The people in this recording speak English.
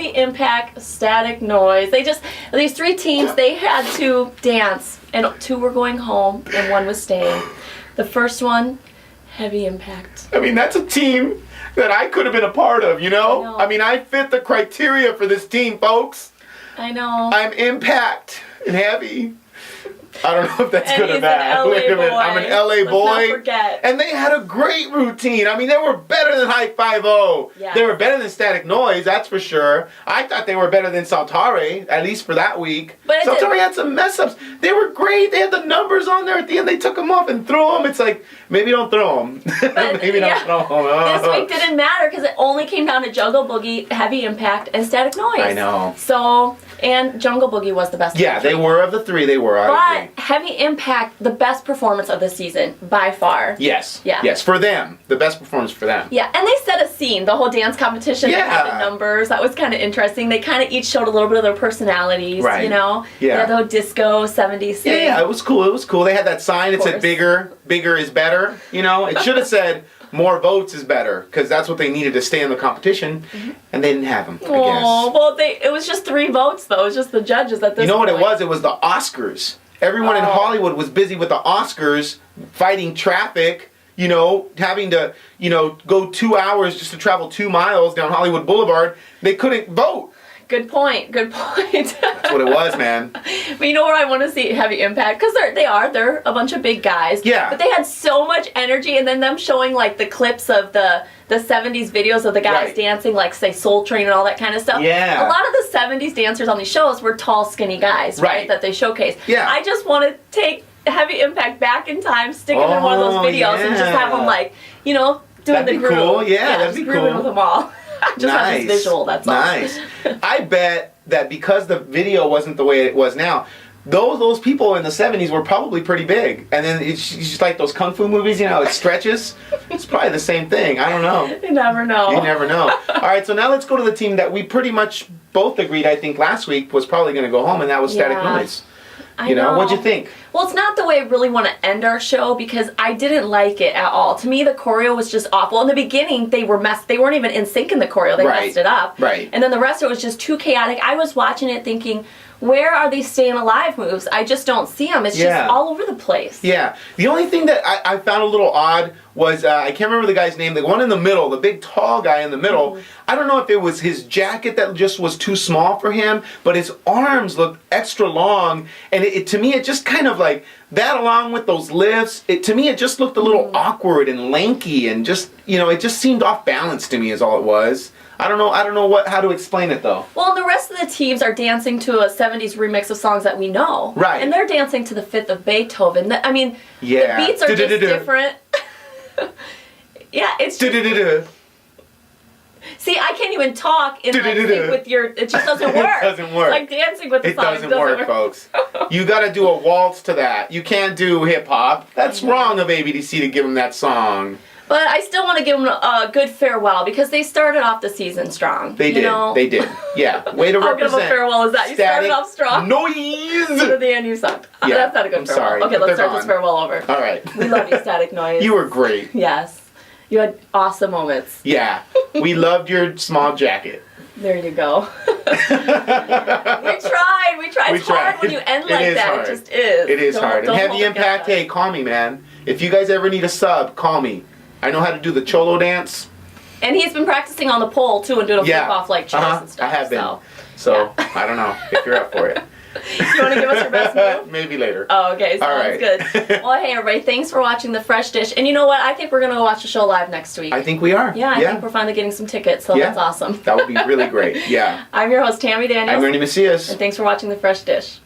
Heavy Impact, Static Noise. These 3 teams, they had to dance, and 2 were going home, and 1 was staying. The first one, Heavy Impact. I mean, that's a team that I could have been a part of, you know? I mean, I fit the criteria for this team, folks. I know. I'm Impact and Heavy. I don't know if that's good or And bad. he's an LA boy. I'm an LA boy. Let's not forget. And they had a great routine. I mean, they were better than High 5-0. Yeah. They were better than Static Noise, that's for sure. I thought they were better than Saltare, at least for that week. But Saltare had some mess-ups. They were great. They had the numbers on there. At the end, they took them off and threw them. It's like, maybe don't throw them. Maybe don't throw them. This week didn't matter because it only came down to Jungle Boogie, Heavy Impact, and Static Noise. I know. So, and Jungle Boogie was the best. Yeah, they were of the 3. They were. I agree. But Heavy Impact, the best performance of the season by far. Yes. Yeah. Yes, for them. The best performance for them. Yeah, and they set a scene. The whole dance competition. Yeah. They had the numbers. That was kind of interesting. They kind of each showed a little bit of their personalities. Right. You know. Yeah. They had the whole disco 70s thing. Yeah, it was cool. It was cool. They had that sign. It said bigger is better. You know, it should have said more votes is better because that's what they needed to stay in the competition, and they didn't have them. I guess. Oh, well, it was just 3 votes though. It was just the judges at this. You know what point. it was? It was the Oscars. Everyone in Hollywood was busy with the Oscars, fighting traffic. You know, having to go 2 hours just to travel 2 miles down Hollywood Boulevard. They couldn't vote. Good point. Good point. That's what it was, man. But you know where I want to see Heavy Impact? Because they're a bunch of big guys. Yeah. But they had so much energy, and then them showing like the clips of the 70s videos of the guys dancing, like say Soul Train and all that kind of stuff. Yeah. A lot of the 70s dancers on these shows were tall, skinny guys, right? That they showcased. Yeah. I just want to take Heavy Impact back in time, stick them in one of those videos, and just have them like, doing that'd the be groove. cool. Yeah, that'd be grooving cool. with them all. Just have this visual, that's all. Nice. I bet that because the video wasn't the way it was now, those people in the 70s were probably pretty big. And then it's just like those kung fu movies, it stretches. It's probably the same thing. I don't know. You never know. You never know. All right, so now let's go to the team that we pretty much both agreed, I think, last week was probably going to go home, and that was Static Noise. I know. What'd you think? Well, it's not the way I really want to end our show because I didn't like it at all. To me, the choreo was just awful. In the beginning, they weren't even in sync in the choreo. They messed it up. Right. And then the rest of it was just too chaotic. I was watching it thinking, where are these staying alive moves? I just don't see them. It's just all over the place. Yeah. The only thing that I found a little odd was, I can't remember the guy's name, the one in the middle, the big tall guy in the middle. I don't know if it was his jacket that just was too small for him, but his arms looked extra long. And to me, it just kind of like, that along with those lifts, to me, it just looked a little awkward and lanky and just, it just seemed off balance to me is all it was. I don't know how to explain it though. Well, the rest of the teams are dancing to a 70s remix of songs that we know. Right. And they're dancing to the 5th of Beethoven. I mean, the beats are just different. Yeah, it's just... See, I can't even talk in sync with your... It just doesn't work. It doesn't work. It's like dancing with the song. It doesn't work, folks. You got to do a waltz to that. You can't do hip-hop. That's wrong of ABDC to give them that song. But I still want to give them a good farewell because they started off the season strong. They did. They did. Yeah. Way to represent. How good of a farewell is that? You started off strong. Noise! To the end you sucked. Yeah, that's not a good farewell. Sorry, okay, let's start this farewell over. All right. We love you, Static Noise. You were great. Yes. You had awesome moments. Yeah. We loved your small jacket. There you go. We tried. It's hard when you end like that. Hard. It just is. It is hard. And Heavy Impact, hey, call me, man. If you guys ever need a sub, call me. I know how to do the cholo dance. And he's been practicing on the pole, too, and doing a flip off like chairs and stuff. I have been. So I don't know if you're up for it. You want to give us your best move? Maybe later. Oh, okay. Sounds good. Well, hey, everybody. Thanks for watching The Fresh Dish. And you know what? I think we're going to go watch the show live next week. I think we are. Yeah, I think we're finally getting some tickets, so that's awesome. That would be really great. Yeah. I'm your host, Tammy Daniels. I'm Ernie Macias. And thanks for watching The Fresh Dish.